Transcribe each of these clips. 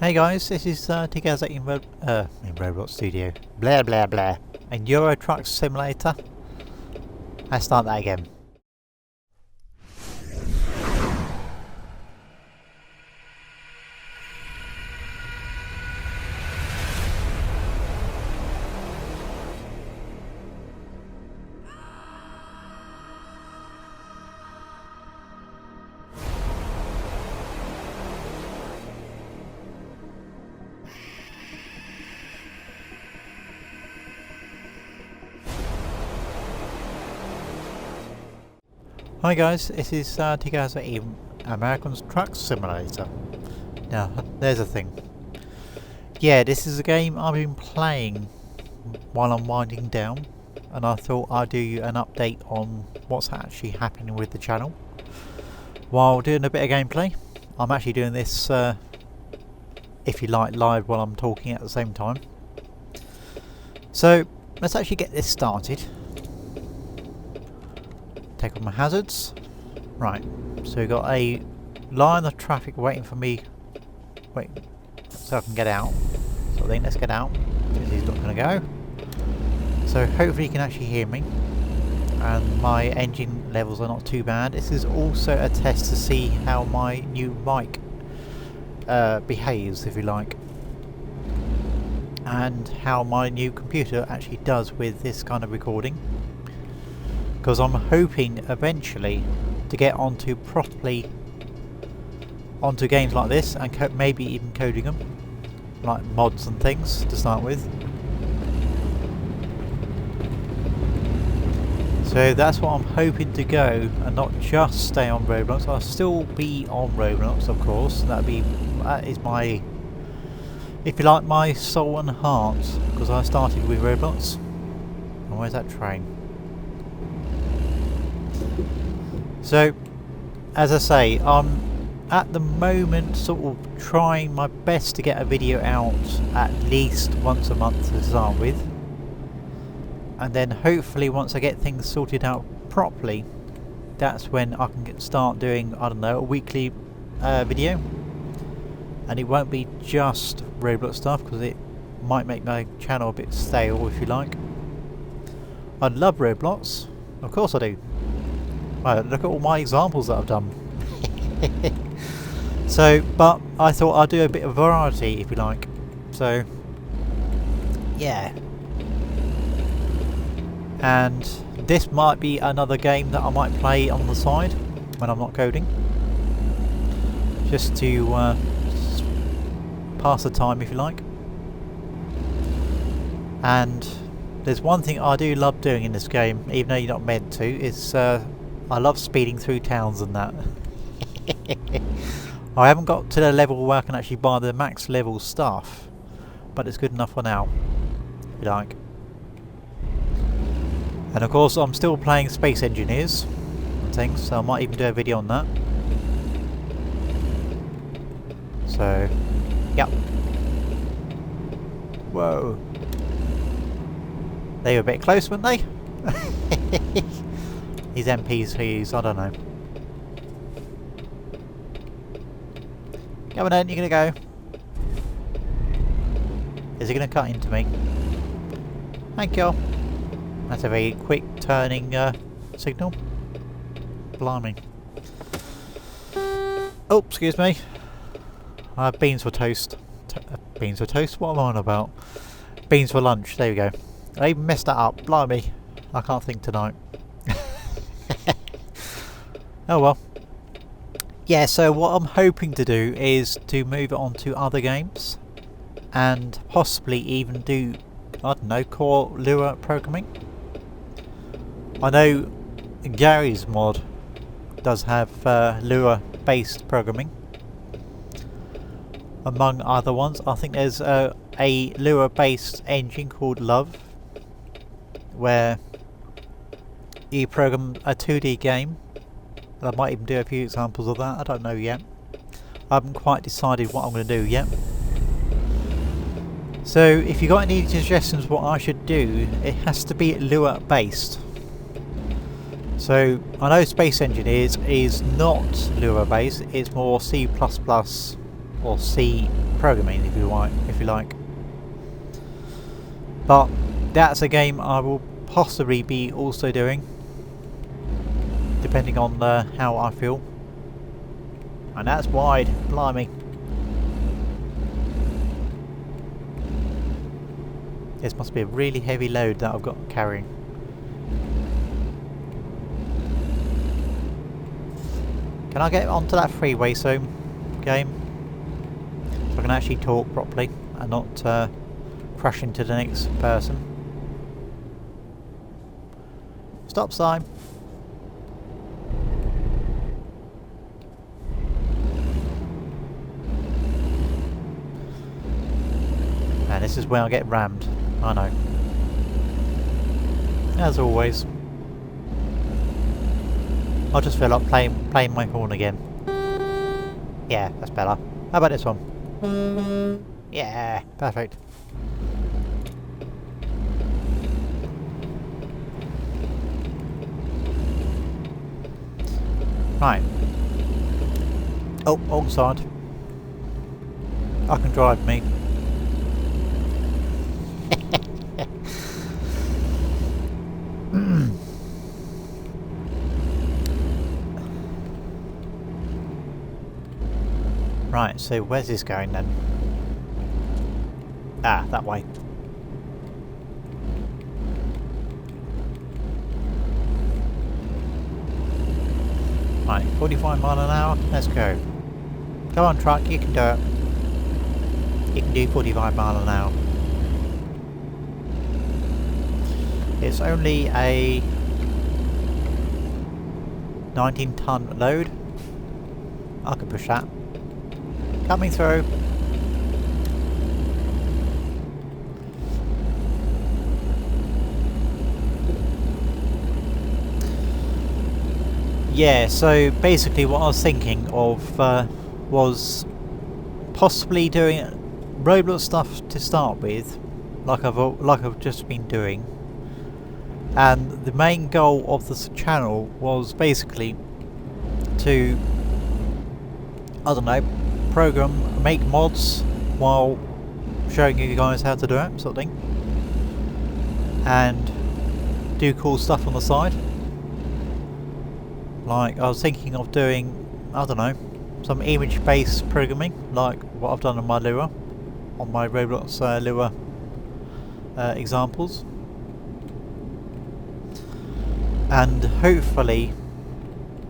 Hey guys, this is thing.The in Roblox Studio. Blah blah blah. And Euro Truck Simulator. Let's start that again. Hi guys, this is thing.The in American Truck Simulator. Now, there's a thing. Yeah, this is a game I've been playing while I'm winding down, and I thought I'd do an update on what's actually happening with the channel while doing a bit of gameplay. I'm actually doing this, if you like, live while I'm talking at the same time. So, let's actually get this started. Take off my hazards. Right, so we've got a line of traffic waiting for me. Wait, so I can get out. So I think let's get out, because he's not going to go. So hopefully you can actually hear me. And my engine levels are not too bad. This is also a test to see how my new mic behaves, if you like. And how my new computer actually does with this kind of recording. Because I'm hoping eventually to get onto games like this, and maybe even coding them, like mods and things to start with. So that's what I'm hoping to go, and not just stay on Roblox. I'll still be on Roblox, of course. That is my, if you like, my soul and heart, because I started with Roblox. And where's that train? So, as I say, I'm at the moment sort of trying my best to get a video out at least once a month to start with. And then hopefully once I get things sorted out properly, that's when I can start doing, I don't know, a weekly video. And it won't be just Roblox stuff, because it might make my channel a bit stale, if you like. I love Roblox, of course I do. Well, look at all my examples that I've done. So, but I thought I'd do a bit of variety, if you like. So, yeah. And this might be another game that I might play on the side when I'm not coding. Just to pass the time, if you like. And there's one thing I do love doing in this game, even though you're not meant to, is I love speeding through towns and that. I haven't got to the level where I can actually buy the max level stuff, but it's good enough for now, if you like. And of course I'm still playing Space Engineers and things, so I might even do a video on that. So, yep. Whoa. They were a bit close, weren't they? These MPs who use, I don't know. Come on then, you're gonna go. Is he gonna cut into me? Thank you. That's a very quick turning signal. Blimey. Oh, excuse me. Beans for toast. Beans for toast? What am I on about? Beans for lunch, there we go. I even messed that up. Blimey. I can't think tonight. Oh well. Yeah, so what I'm hoping to do is to move it on to other games, and possibly even do, I don't know, core Lua programming. I know Gary's mod does have Lua based programming, among other ones. I think there's a Lua based engine called Love, where you program a 2D game. I might even do a few examples of that, I don't know yet. I haven't quite decided what I'm going to do yet. So if you've got any suggestions what I should do, it has to be Lua based. So I know Space Engineers is not Lua based, it's more C++ or C programming if you like. But that's a game I will possibly be also doing, depending on how I feel. And that's wide, blimey. This must be a really heavy load that I've got carrying. Can I get onto that freeway soon, game? So I can actually talk properly and not crash into the next person. Stop sign. And this is where I get rammed. I know. As always. I just feel like playing my horn again. Yeah, that's better. How about this one? Yeah, perfect. Right. Oh, wrong side. I can drive me. Right, so where's this going then? Ah, that way. Right, 45 mile an hour, let's go. Come on truck, you can do it. You can do 45 mile an hour. It's only a 19-ton load. I can push that. Coming through. Yeah, so basically what I was thinking of was possibly doing Roblox stuff to start with, like I've just been doing. And the main goal of this channel was basically to, I don't know, make mods while showing you guys how to do it, sort of thing, and do cool stuff on the side. Like I was thinking of doing, I don't know, some image-based programming, like what I've done on my Lua, on my Roblox Lua examples, and hopefully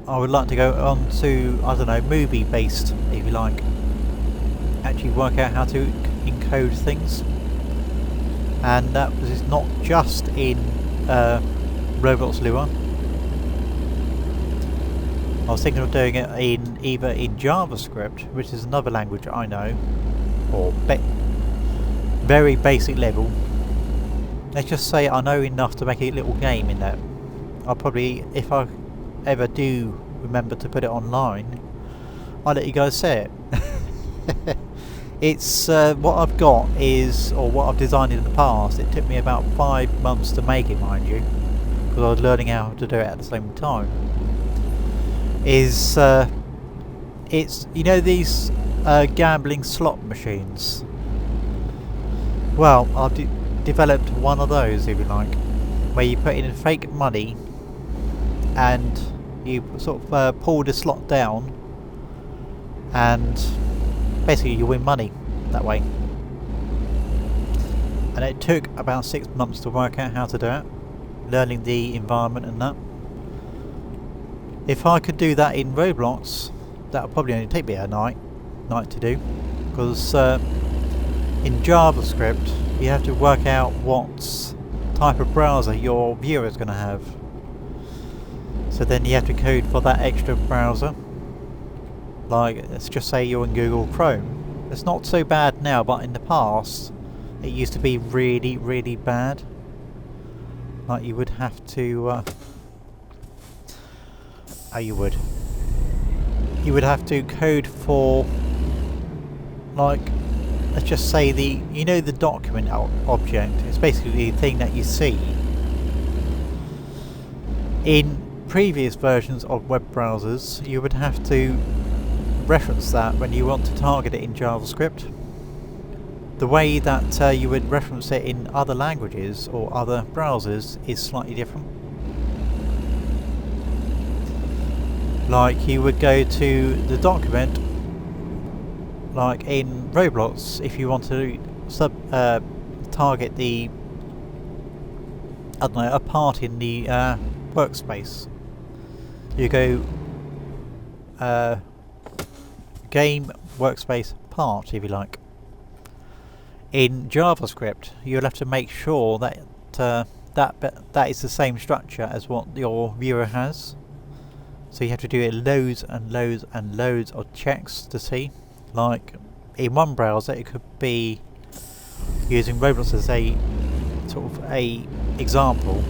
I would like to go on to, I don't know, movie-based, if you like. Actually work out how to encode things. And that was not just in Roblox Lua. I was thinking of doing it either in JavaScript, which is another language I know, or very basic level. Let's just say I know enough to make a little game in that. I'll probably, if I ever do remember to put it online, I'll let you guys see it. It's what I've got is, or what I've designed in the past. It took me about 5 months to make it, mind you, because I was learning how to do it at the same time. Is it's, you know, these gambling slot machines. Well, I've developed one of those, if you like, where you put in fake money and you sort of pull the slot down, and basically you win money that way. And it took about 6 months to work out how to do it, learning the environment and that. If I could do that in Roblox, that would probably only take me a night to do, because in JavaScript you have to work out what type of browser your viewer is going to have. So then you have to code for that extra browser. Like, let's just say you're in Google Chrome. It's not so bad now, but in the past it used to be really, really bad. Like, you would have to you would have to code for, like, let's just say you know, the document object. It's basically the thing that you see. In previous versions of web browsers, you would have to reference that when you want to target it in JavaScript. The way that you would reference it in other languages or other browsers is slightly different. Like you would go to the document, like in Roblox, if you want to target the, I don't know, a part in the workspace. You go game workspace part, if you like. In JavaScript, you'll have to make sure that that is the same structure as what your viewer has. So you have to do it loads and loads and loads of checks to see. Like in one browser, it could be using Roblox as a sort of a example,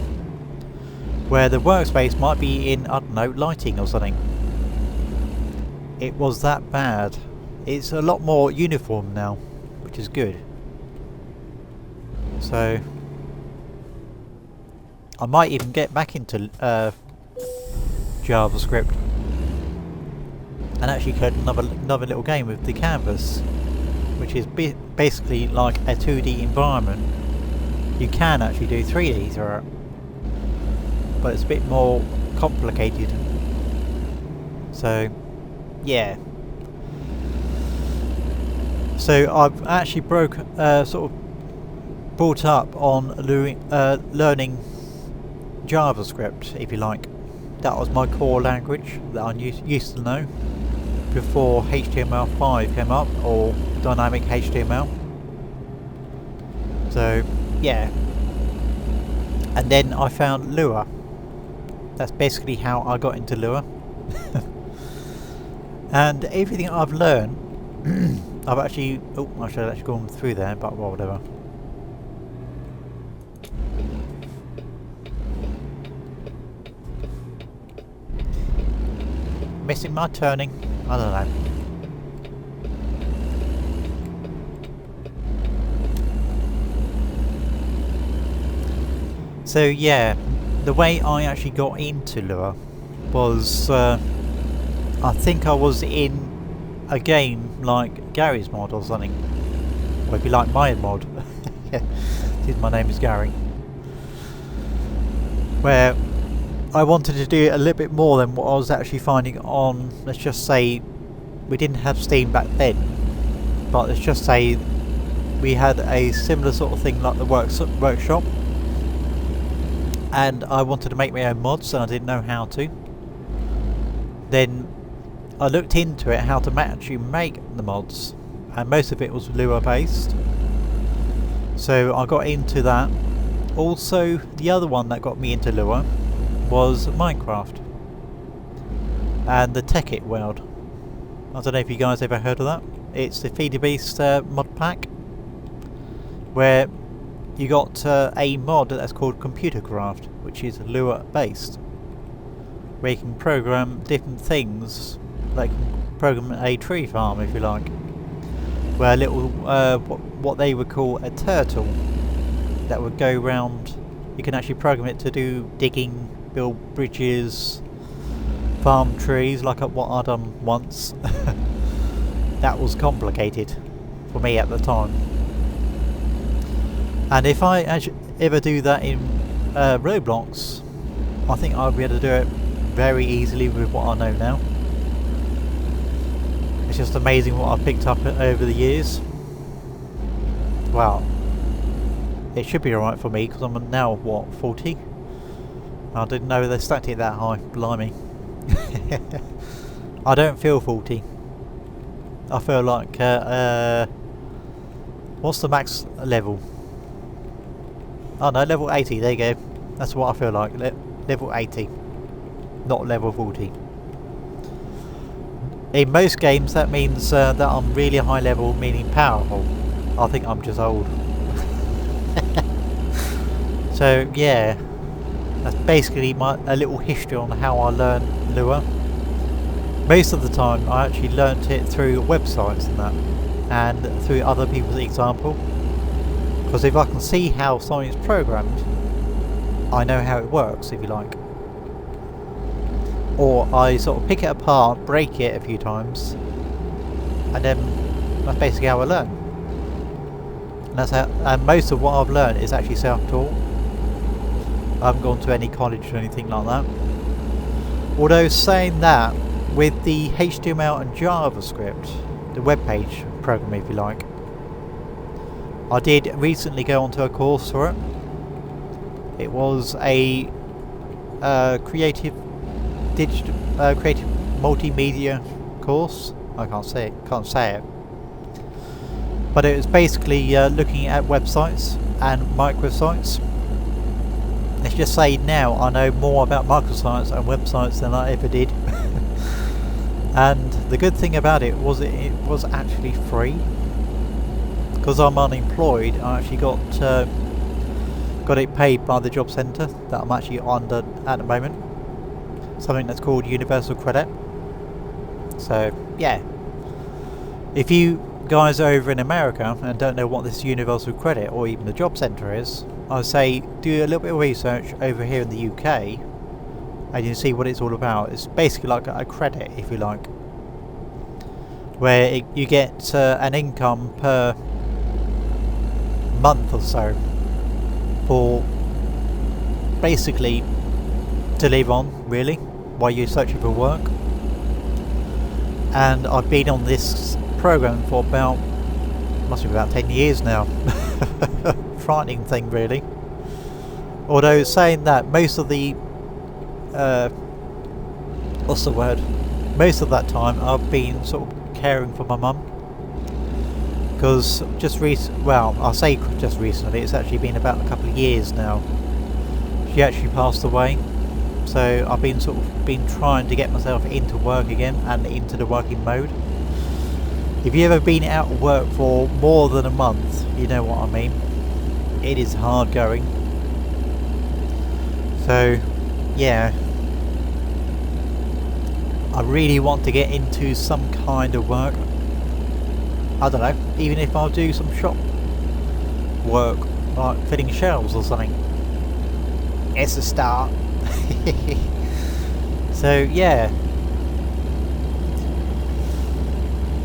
where the workspace might be in, I don't know, lighting or something. It was that bad. It's a lot more uniform now, which is good. So I might even get back into JavaScript and actually code another little game with the canvas, which is basically like a 2D environment. You can actually do 3D through it, but it's a bit more complicated. So yeah. So I've actually sort of brought up on learning JavaScript, if you like. That was my core language that I used to know before HTML5 came up, or dynamic HTML. So yeah, and then I found Lua. That's basically how I got into Lua. And everything I've learned, I've actually, I should have actually gone through there, but well, whatever. Missing my turning, I don't know. So yeah, the way I actually got into Lua was, I think I was in a game like Gary's Mod or something. Or if you like my mod. Yeah, my name is Gary. Where I wanted to do it a little bit more than what I was actually finding on, let's just say, we didn't have Steam back then, but let's just say we had a similar sort of thing like the workshop, and I wanted to make my own mods and I didn't know how to. Then I looked into it, how to actually make the mods, and most of it was Lua based, so I got into that. Also, the other one that got me into Lua was Minecraft and the Tech It world. I don't know if you guys ever heard of that. It's the thing.The mod pack, where you got a mod that's called Computercraft, which is Lua based, where you can program different things, like program a tree farm if you like, where a little what they would call a turtle that would go round. You can actually program it to do digging, build bridges, farm trees, like what I'd done once. That was complicated for me at the time. And if I ever do that in Roblox, I think I'll be able to do it very easily with what I know now. It's just amazing what I've picked up over the years. Wow. It should be alright for me, because I'm now, what, 40? I didn't know they stacked it that high, blimey. I don't feel 40. I feel like, what's the max level? Oh no, level 80, there you go. That's what I feel like, level 80. Not level 40. In most games that means that I'm really high level, meaning powerful. I think I'm just old. So yeah, that's basically a little history on how I learned Lua. Most of the time I actually learnt it through websites and that, and through other people's example, because if I can see how something's programmed, I know how it works, if you like. Or I sort of pick it apart, break it a few times, and then that's basically how I learn. And that's how. And most of what I've learned is actually self-taught. I haven't gone to any college or anything like that. Although saying that, with the HTML and JavaScript, the web page program, if you like, I did recently go onto a course for it. It was a creative multimedia course. I can't say it. But it was basically looking at websites and microsites. Let's just say now I know more about microsites and websites than I ever did. And the good thing about it was actually free. Because I'm unemployed, I actually got it paid by the job centre that I'm actually under at the moment. Something that's called Universal Credit. So yeah, if you guys are over in America and don't know what this Universal Credit or even the job centre is, I say do a little bit of research over here in the UK and you see what it's all about. It's basically like a credit, if you like, where you get an income per month or so for basically to live on, really, while you're searching for work. And I've been on this program for must be about 10 years now. Frightening thing, really. Although saying that, most of the what's the word? Most of that time I've been sort of caring for my mum. Because I'll say just recently, it's actually been about a couple of years now. She actually passed away. So I've been trying to get myself into work again and into the working mode. If you've ever been out of work for more than a month, you know what I mean. It is hard going. So yeah, I really want to get into some kind of work. I don't know, even if I'll do some shop work, like fitting shelves or something. It's a start. So yeah,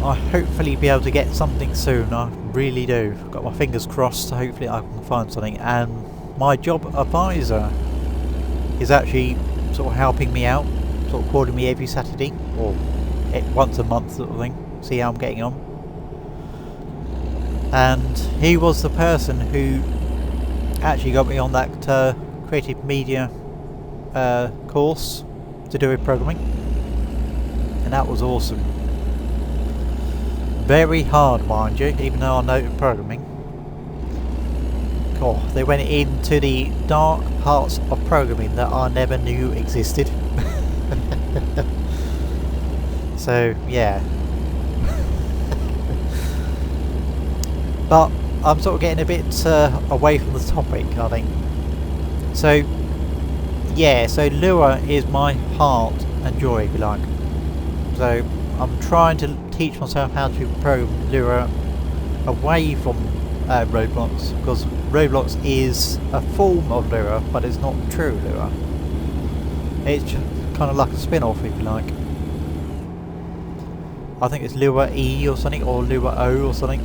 I'll hopefully be able to get something soon. I really do. I've got my fingers crossed. Hopefully I can find something. And my job advisor is actually sort of helping me out, sort of calling me every Saturday or once a month sort of thing, see how I'm getting on. And he was the person who actually got me on that creative media course to do with programming, and that was awesome. Very hard, mind you, even though I know programming. God, they went into the dark parts of programming that I never knew existed. So yeah. But I'm sort of getting a bit away from the topic, I think. So yeah, so Lua is my heart and joy, if you like. So I'm trying to teach myself how to program Lua away from Roblox, because Roblox is a form of Lua, but it's not true Lua. It's just kind of like a spin-off, if you like. I think it's Lua E or something, or Lua O or something.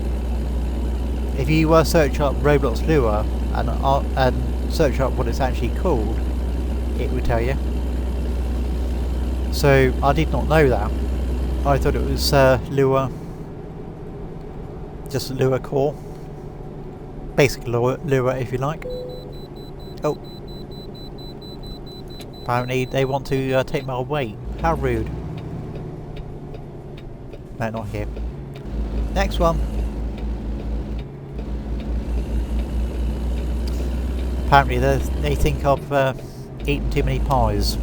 If you search up Roblox Lua and search up what it's actually called, it will tell you. So I did not know that. I thought it was Lua, just Lua core, basic Lua if you like. Oh, apparently they want to take my weight. How rude. No, not here. Next one. Apparently they think I've eaten too many pies,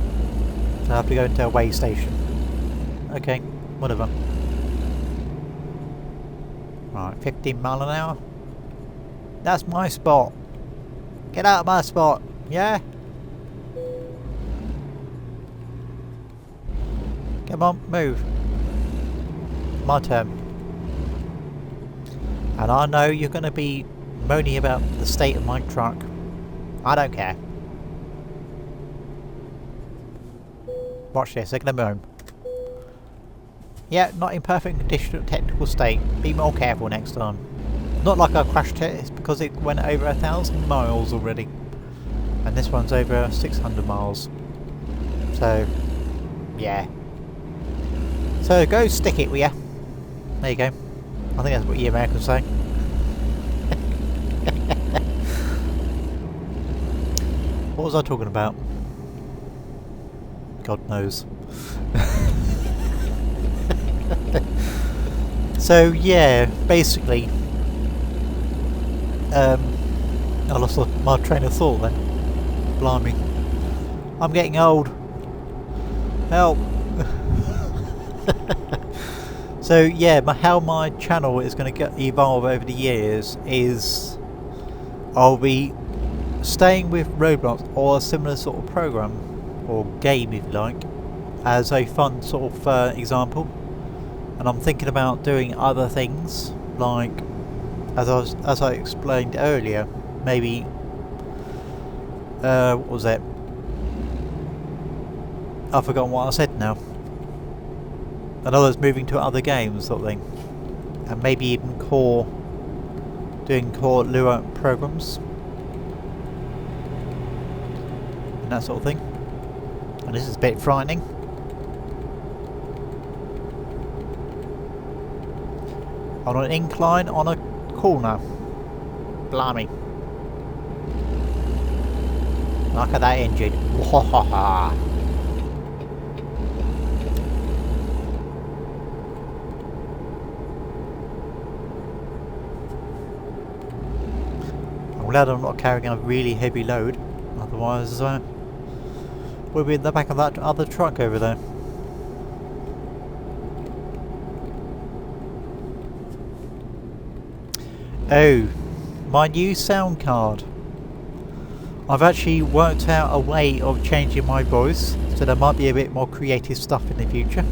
so I have to go into a weigh station. Okay, whatever. Right, 15 mile an hour. That's my spot. Get out of my spot, yeah? Come on, move. My turn. And I know you're going to be moaning about the state of my truck. I don't care. Watch this, they're going to moan. Yeah, not in perfect condition or technical state. Be more careful next time. Not like I crashed it, it's because it went over 1,000 miles already. And this one's over 600 miles. So, yeah. So go stick it with ya. There you go. I think that's what you Americans say. What was I talking about? God knows. So yeah, basically, I lost my train of thought then. Blimey. I'm getting old. Help. So yeah, how my channel is going to evolve over the years is I'll be staying with Roblox or a similar sort of program or game if you like as a fun sort of example, and I'm thinking about doing other things like as I explained earlier, maybe what was it? I've forgotten what I said now. In other words, moving to other games sort of thing, and maybe even doing core Lua programs and that sort of thing. And this is a bit frightening. On an incline on a corner. Blimey. Look at that engine. I'm glad I'm not carrying a really heavy load, otherwise we'll be in the back of that other truck over there. Oh, my new sound card. I've actually worked out a way of changing my voice, so there might be a bit more creative stuff in the future.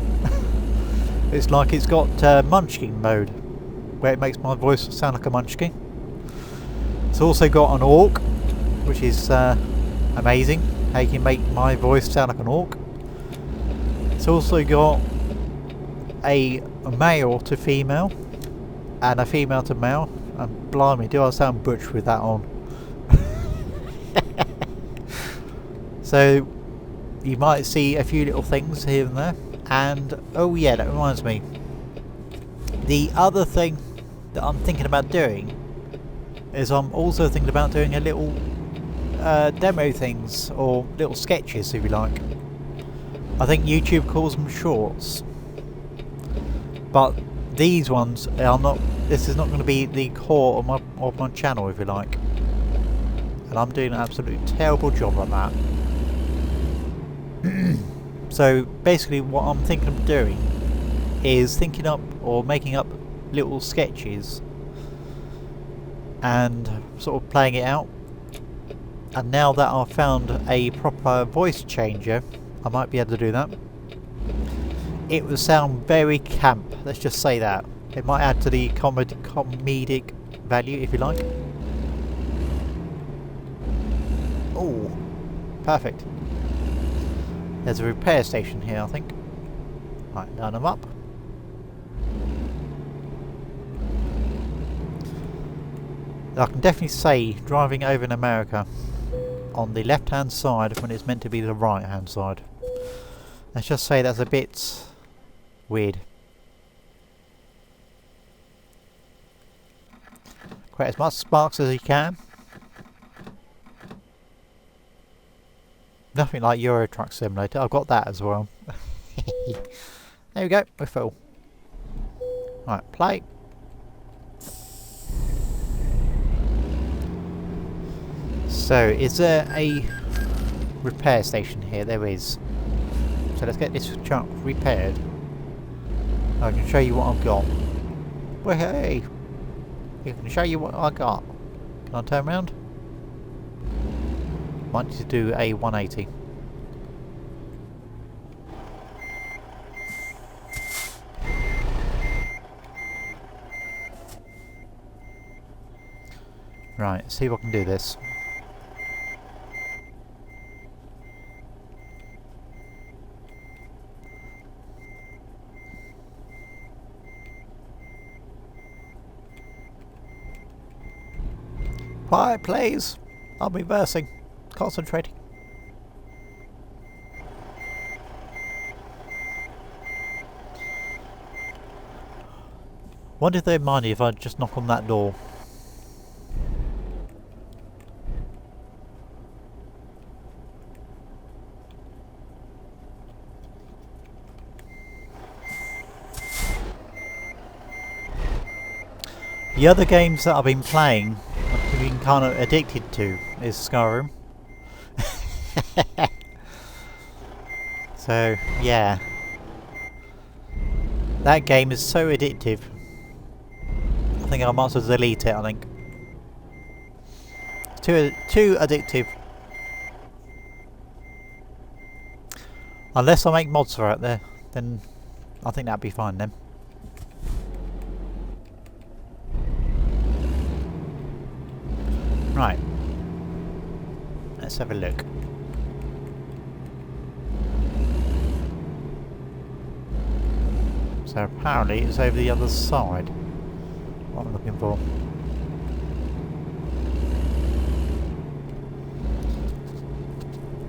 It's like it's got munchkin mode, where it makes my voice sound like a munchkin. It's also got an orc, which is amazing, how you can make my voice sound like an orc. It's also got a male to female, and a female to male, and blimey, do I sound butch with that on. So you might see a few little things here and there. And oh yeah, that reminds me, the other thing that I'm thinking about doing is I'm also thinking about doing a little demo things, or little sketches if you like. I think YouTube calls them shorts, but these ones are not. This is not going to be the core of my channel if you like, and I'm doing an absolutely terrible job on that. So basically what I'm thinking of doing is thinking up or making up little sketches and sort of playing it out, and now that I've found a proper voice changer, I might be able to do that. It would sound very camp, let's just say that. It might add to the comedic value if you like. Oh, perfect. There's a repair station here, I think. Right, line them up. I can definitely say, driving over in America, on the left hand side when it's meant to be the right hand side. Let's just say that's a bit weird. Create as much sparks as you can. Nothing like Euro Truck Simulator. I've got that as well. There we go. We're full. Right, play. So, is there a repair station here? There is. So let's get this truck repaired. I can show you what I've got. Well, hey! I can show you what I got. Can I turn around? Might need to do a 180. Right, see if I can do this. Quiet, please. I'm reversing. Concentrating. Wonder if they'd mind if I just knock on that door. The other games that I've been playing, I've been kind of addicted to, is Skyrim. So, yeah. That game is so addictive. I think I might as well delete it, I think. It's too addictive. Unless I make mods for it there, then I think that'd be fine then. Right. Let's have a look. So apparently it's over the other side. What I'm looking for.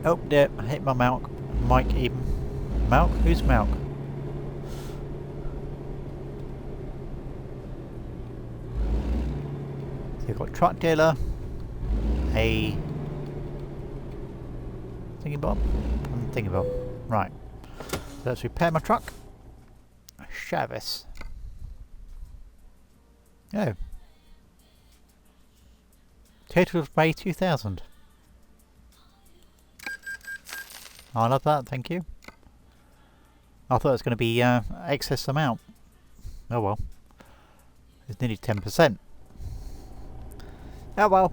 Oh, yeah, I hit my mic even. Malk? Who's Malk? So you've got truck dealer, a thingy-bob, and thingy-bob. Right. So let's repair my truck. Chavis. Oh. Total of May 2000. I love that, thank you. I thought it was going to be excess amount. Oh well. It's nearly 10%. Oh well.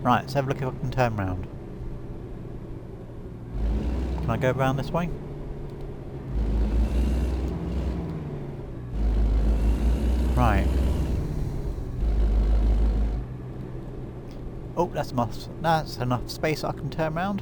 Right, let's have a look if I can turn round. Can I go around this way? Right. Oh, that's enough space I can turn around.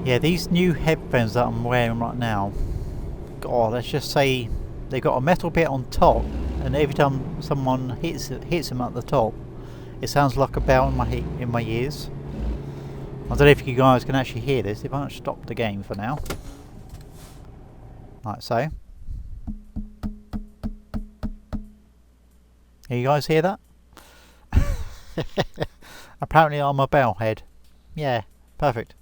Yeah, these new headphones that I'm wearing right now, God, let's just say they've got a metal bit on top, and every time someone hits them at the top, it sounds like a bell in my ears. I don't know if you guys can actually hear this. If I stop the game for now, like so. Can you guys hear that? Apparently I'm a bell head. Yeah, perfect.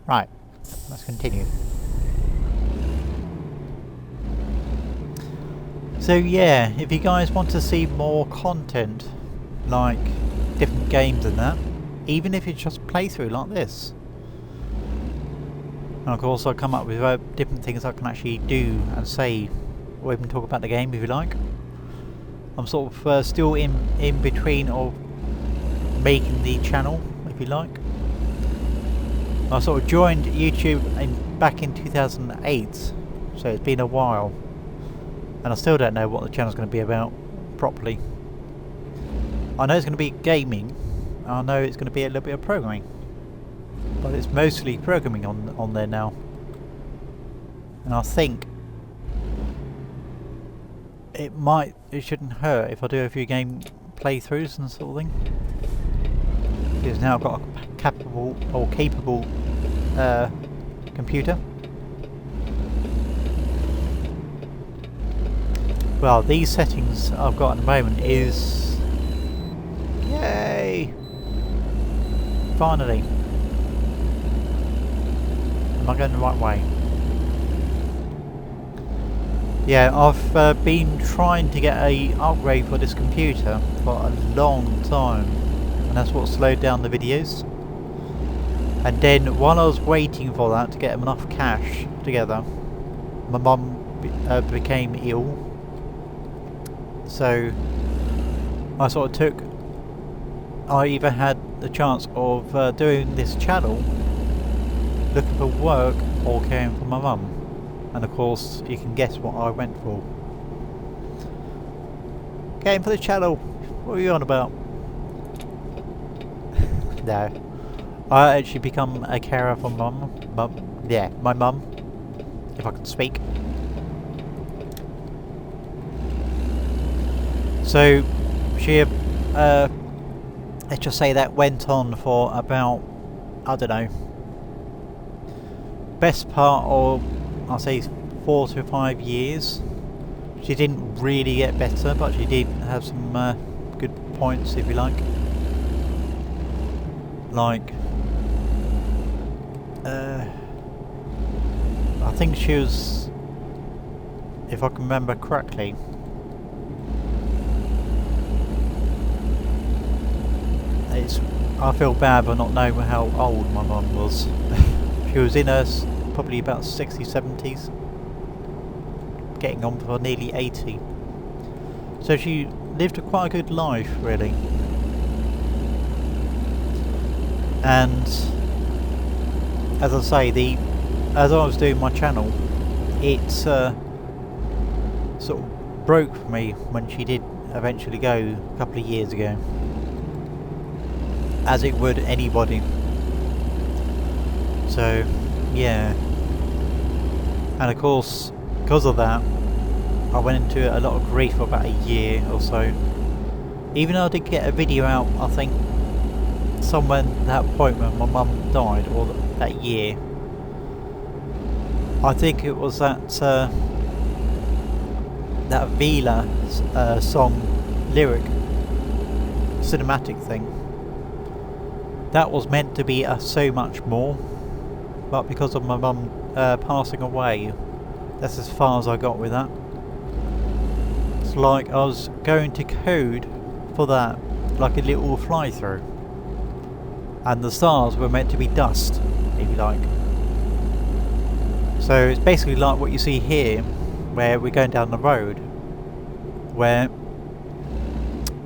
Right, let's continue. So yeah, if you guys want to see more content, like different games and that, even if it's just playthrough like this, and of course I'll come up with different things I can actually do and say, or even talk about the game if you like. I'm sort of still in between of making the channel, if you like. I sort of joined YouTube back in 2008, so it's been a while, and I still don't know what the channel's going to be about properly. I know it's going to be gaming, I know it's going to be a little bit of programming, but it's mostly programming on there now. And I think it shouldn't hurt if I do a few game playthroughs and sort of thing. Because now I've got a capable computer. Well, these settings I've got at the moment is... Yay! Finally! Am I going the right way? Yeah, I've been trying to get a upgrade for this computer for a long time, and that's what slowed down the videos. And then while I was waiting for that to get enough cash together, my mum became ill, so I sort of took I either had the chance of doing this channel, looking for work, or caring for my mum. And of course, you can guess what I went for. Caring for the channel. What are you on about? No. I actually become a carer for my mum, if I can speak. So, she, let's just say that went on for about, I don't know, best part of, I'll say 4 to 5 years. She didn't really get better, but she did have some good points, if you like. Like, I think she was, if I can remember correctly, I feel bad for not knowing how old my mum was. She was in her probably about 60s, 70s, getting on for nearly 80. So she lived quite a good life, really. And as I say, as I was doing my channel, it sort of broke for me when she did eventually go a couple of years ago, as it would anybody. So yeah, and of course, because of that, I went into a lot of grief for about a year or so. Even though I did get a video out, I think somewhere at that point when my mum died, or that year, I think it was that Vila song lyric cinematic thing that was meant to be so much more, but because of my mum passing away, that's as far as I got with that. It's like I was going to code for that like a little fly through, and the stars were meant to be dust, if you like. So it's basically like what you see here, where we're going down the road, where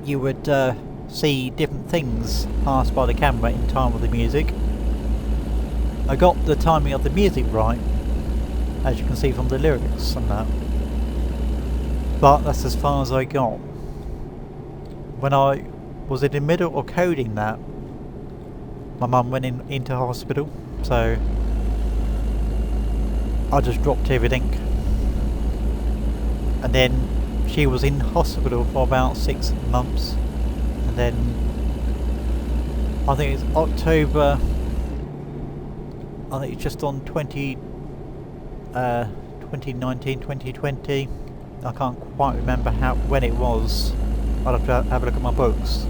you would see different things passed by the camera in time with the music. I got the timing of the music right, as you can see from the lyrics and that, but that's as far as I got. When I was in the middle of coding that, my mum went into hospital, so I just dropped everything. And then she was in hospital for about 6 months, and then I think it's October, I think it's just on 2019, 2020, I can't quite remember when it was. I'll have to have a look at my books.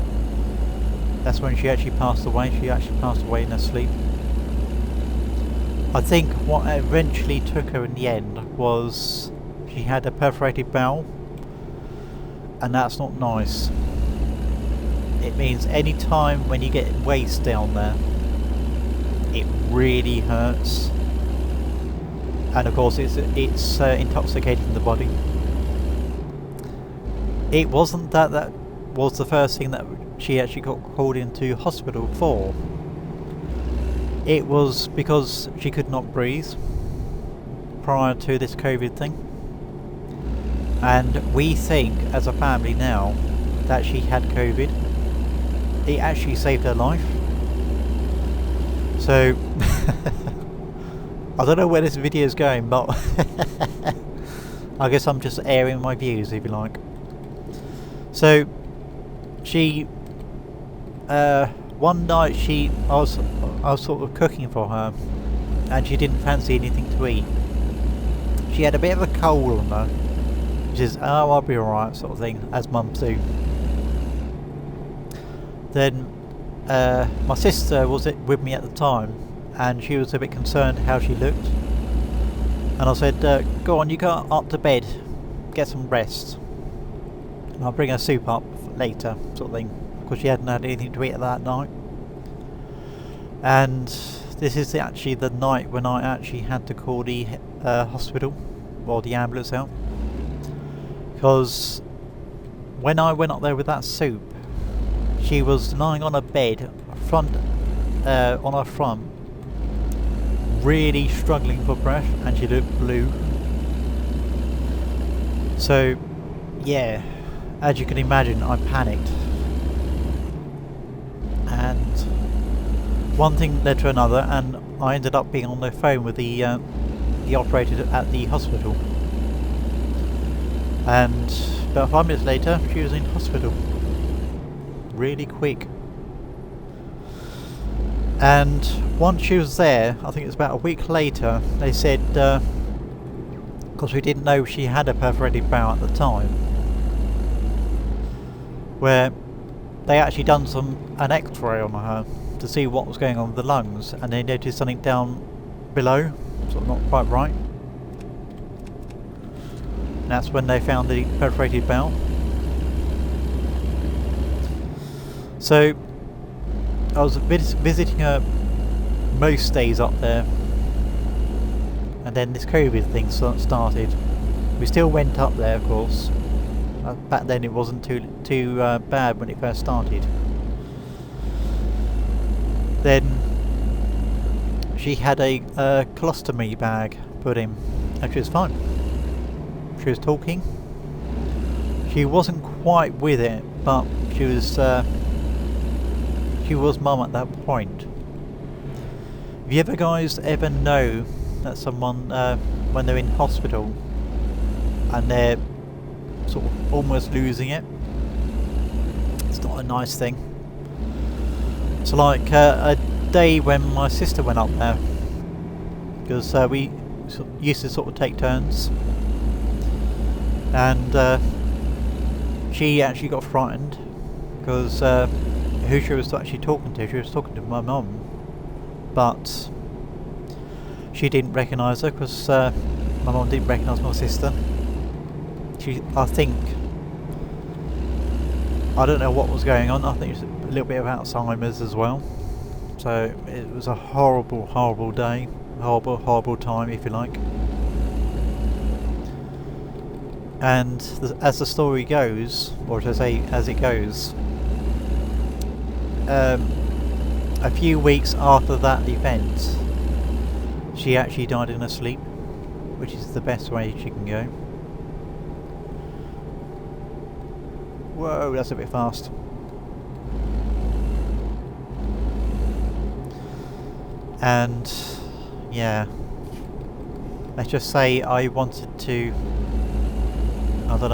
That's when she actually passed away. She actually passed away in her sleep. I think what eventually took her in the end was she had a perforated bowel, and that's not nice. It means any time when you get waste down there, it really hurts, and of course it's intoxicating the body. It wasn't that was the first thing that she actually got called into hospital for. It was because she could not breathe prior to this COVID thing, and we think as a family now that she had COVID. It actually saved her life. So I don't know where this video is going, but I guess I'm just airing my views, if you like. So she one night I was sort of cooking for her, and she didn't fancy anything to eat. She had a bit of a cold on her, which is, oh, I'll be alright sort of thing, as mums do. Then my sister was with me at the time, and she was a bit concerned how she looked, and I said, go on, you go up to bed, get some rest, and I'll bring her soup up later, sort of thing, because she hadn't had anything to eat that night. And this is actually the night when I actually had to call the hospital, or the ambulance out, because when I went up there with that soup, She was lying on a bed, on her front, really struggling for breath, and she looked blue. So, yeah, as you can imagine, I panicked. And one thing led to another, and I ended up being on the phone with the operator at the hospital. And about 5 minutes later, she was in hospital. Really quick. And once she was there, I think it was about a week later, they said, because we didn't know she had a perforated bowel at the time, where they actually done an x-ray on her to see what was going on with the lungs, and they noticed something down below, sort of not quite right. And that's when they found the perforated bowel. So I was visiting her most days up there, and then this COVID thing started. We still went up there, of course. Back then it wasn't too bad when it first started. Then she had a colostomy bag put in, and she was fine. She was talking. She wasn't quite with it, but she was mum at that point. Have you guys ever know that someone, when they're in hospital and they're sort of almost losing it? It's not a nice thing. So like a day when my sister went up there, because we used to sort of take turns, and she actually got frightened because who she was actually talking to. She was talking to my mum, but she didn't recognise her because my mum didn't recognise my sister. I don't know what was going on. I think it was a little bit of Alzheimer's as well. So it was a horrible, horrible day, horrible, horrible time, if you like. And as the story goes, or to say as it goes, a few weeks after that event, she actually died in her sleep, which is the best way she can go. Whoa, that's a bit fast. And yeah, let's just say I wanted to, I don't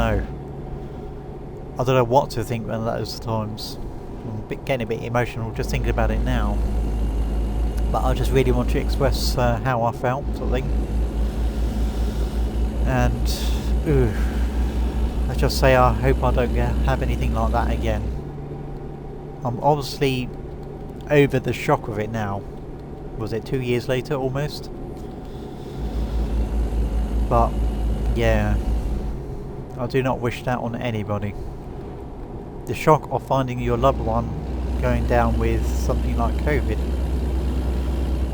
know what to think when those times. I'm getting a bit emotional just thinking about it now, but I just really want to express how I felt, sort of thing. And let's just say I hope I don't have anything like that again. I'm obviously over the shock of it now. Was it 2 years later almost? But yeah, I do not wish that on anybody. The shock of finding your loved one going down with something like COVID,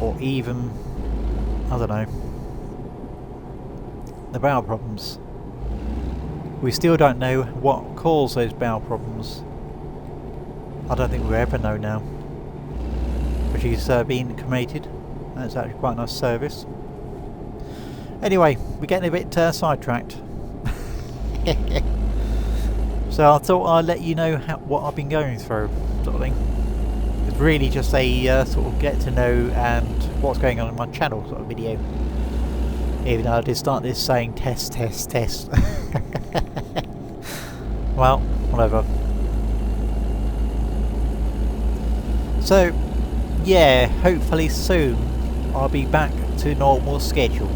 or even, I don't know, the bowel problems. We still don't know what caused those bowel problems. I don't think we'll ever know now. But she's been cremated, and it's actually quite a nice service. Anyway, we're getting a bit sidetracked. So I thought I'd let you know what I've been going through, sort of thing. It's really just a sort of get to know and what's going on in my channel sort of video. Even though I did start this saying test, test, test. Well, whatever. So, yeah, hopefully soon I'll be back to normal schedule.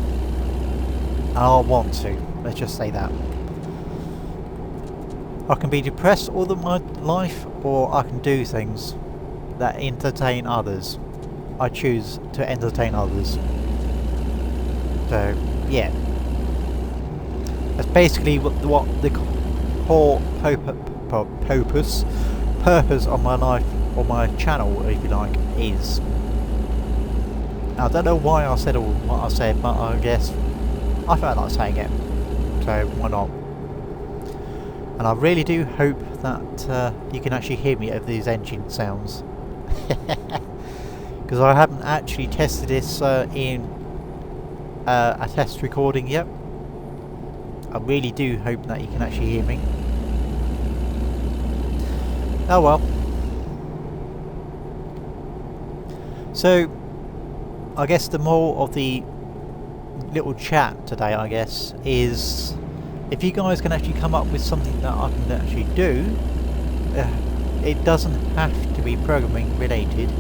And I want to, let's just say that. I can be depressed all of my life, or I can do things that entertain others. I choose to entertain others. So, yeah. That's basically what the core purpose of my life, or my channel, if you like, is. Now, I don't know why I said all what I said, but I guess I felt like saying it. So, why not? And I really do hope that you can actually hear me over these engine sounds. Because I haven't actually tested this in a test recording yet. I really do hope that you can actually hear me. Oh well. So, I guess the more of the little chat today, I guess, is if you guys can actually come up with something that I can actually do, it doesn't have to be programming related,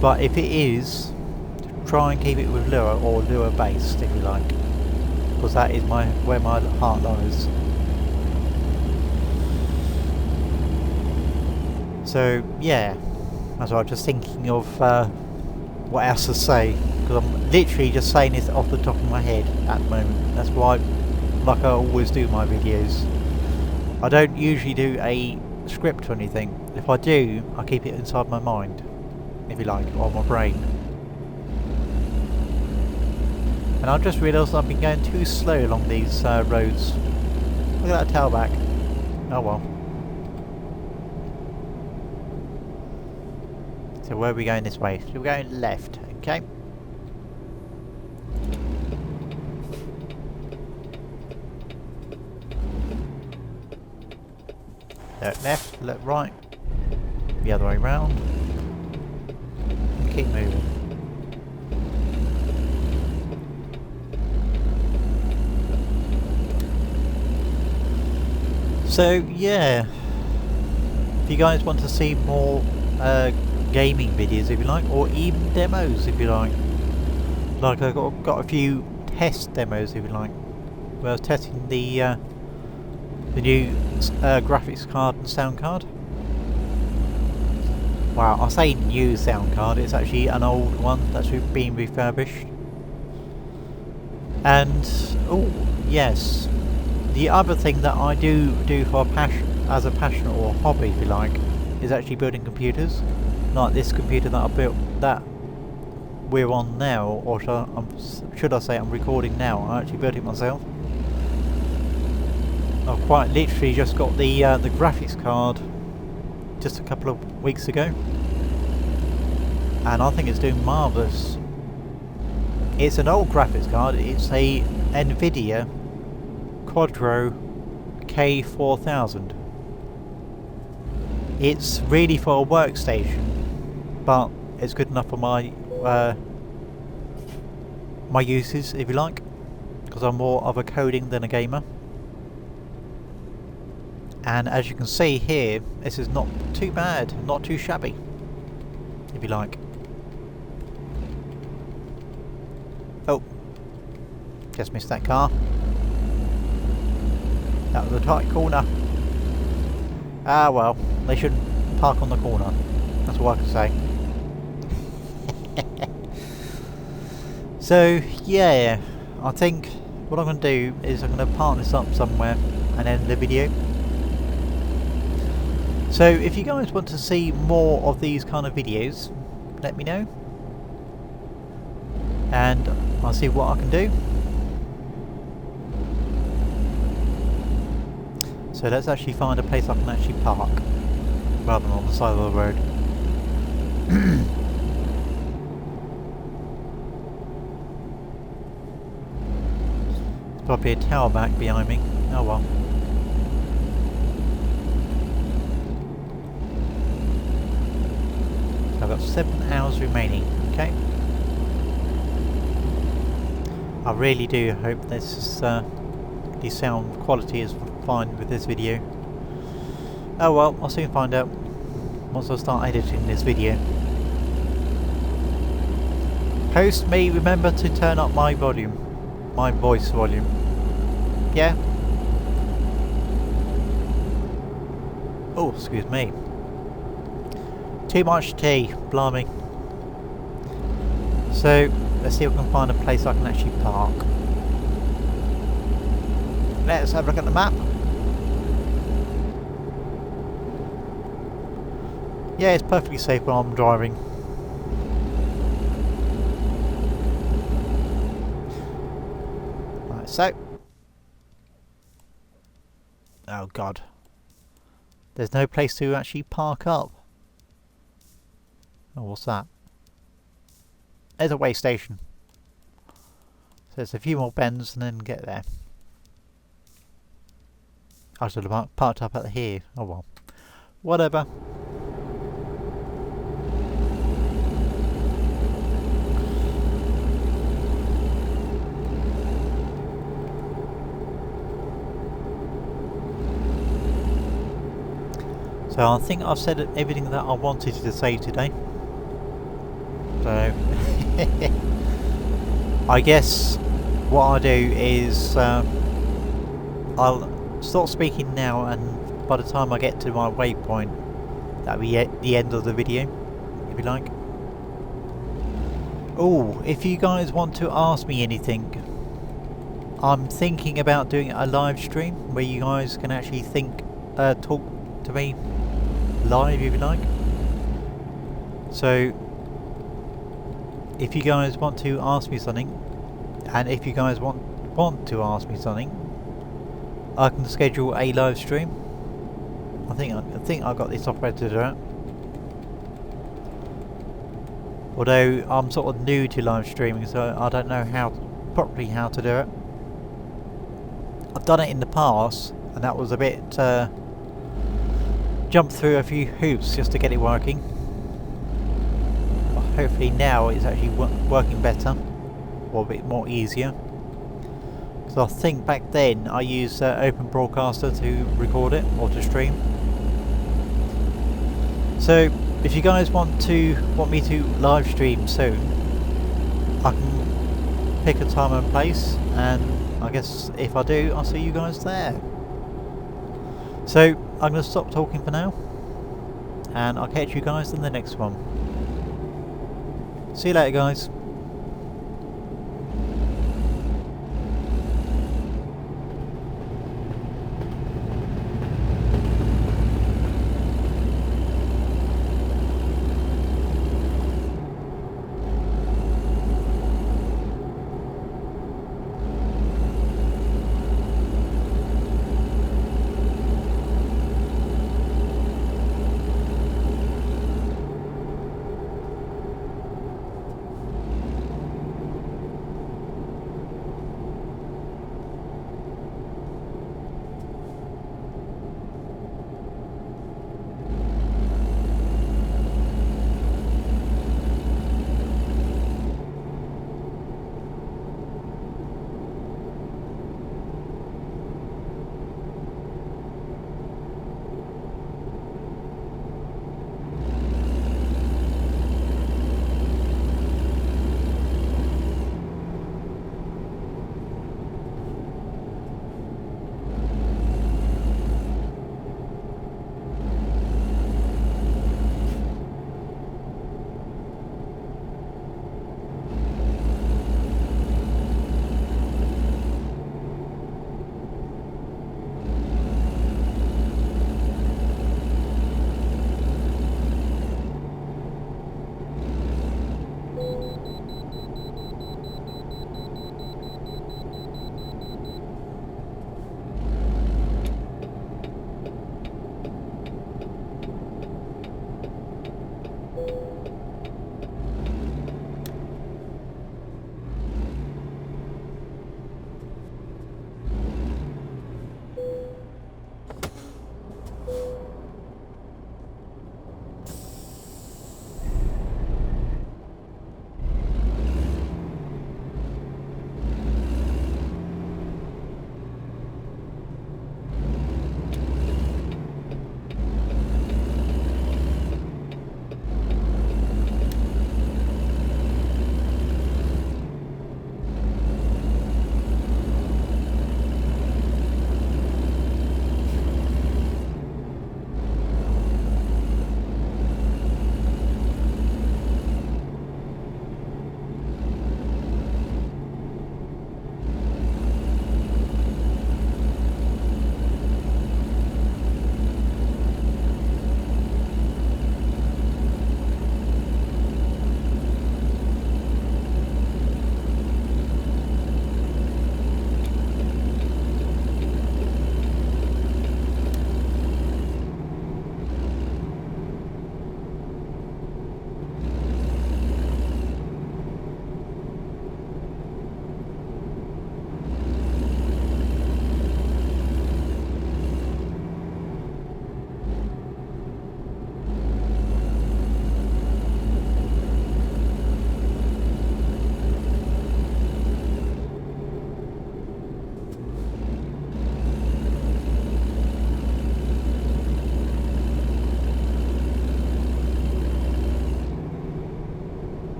but if it is, try and keep it with Lua or Lua based if you like, because that is where my heart lies. So yeah, that's what I'm just thinking of what else to say, because I'm literally just saying this off the top of my head at the moment. That's why, like I always do my videos, I don't usually do a script or anything. If I do, I keep it inside my mind, if you like, or my brain. And I've just realised I've been going too slow along these roads. Look at that tailback. Oh well. So where are we going this way? So we're going left, okay? Look left, look right. The other way round. Keep moving. So yeah, if you guys want to see more gaming videos if you like, or even demos if you like I've got a few test demos if you like, where I was testing the new graphics card and sound card. Wow, I say new sound card, it's actually an old one that's been refurbished. And oh yes, the other thing that I do for as a passion or a hobby if you like, is actually building computers. Like this computer that I built, that we're on now, or should I say I'm recording now. I actually built it myself. I've quite literally just got the graphics card just a couple of weeks ago, and I think it's doing marvellous. It's an old graphics card. It's a NVIDIA Quadro K4000. It's really for a workstation, but it's good enough for my my uses, if you like, because I'm more of a coding than a gamer. And as you can see here, this is not too bad, not too shabby, if you like. Oh, just missed that car. That was a tight corner. Ah well, they shouldn't park on the corner. That's all I can say. So yeah, I think what I'm going to do is I'm going to park this up somewhere and end the video. So if you guys want to see more of these kind of videos, let me know, and I'll see what I can do. So let's actually find a place I can actually park, rather than on the side of the road. There's probably a tower back behind me. Oh well. I've got 7 hours remaining, okay? I really do hope this is, the sound quality is fine with this video. Oh well, I'll soon find out once I start editing this video. Host may remember to turn up my volume, my voice volume. Yeah? Oh, excuse me. Too much tea, blimey. So, let's see if we can find a place I can actually park. Let's have a look at the map. Yeah, it's perfectly safe when I'm driving. Right, so. Oh Oh god. There's no place to actually park up. Oh, what's that? There's a way station. So it's a few more bends and then get there. I should have parked up at here. Oh well. Whatever. So I think I've said everything that I wanted to say today. So I guess what I'll do is I'll stop speaking now, and by the time I get to my waypoint, that'll be the end of the video, if you like. Oh, if you guys want to ask me anything, I'm thinking about doing a live stream where you guys can actually talk to me live, if you like. So if you guys want to ask me something, and if you guys want to ask me something, I can schedule a live stream. I think I got this software to do it. Although I'm sort of new to live streaming, so I don't know properly how to do it. I've done it in the past, and that was a bit jump through a few hoops just to get it working. But hopefully now it's actually working better, or a bit more easier. So I think back then I used Open Broadcaster to record it, or to stream. So if you guys want me to live stream soon, I can pick a time and place, and I guess if I do, I'll see you guys there. So I'm going to stop talking for now, and I'll catch you guys in the next one. See you later, guys.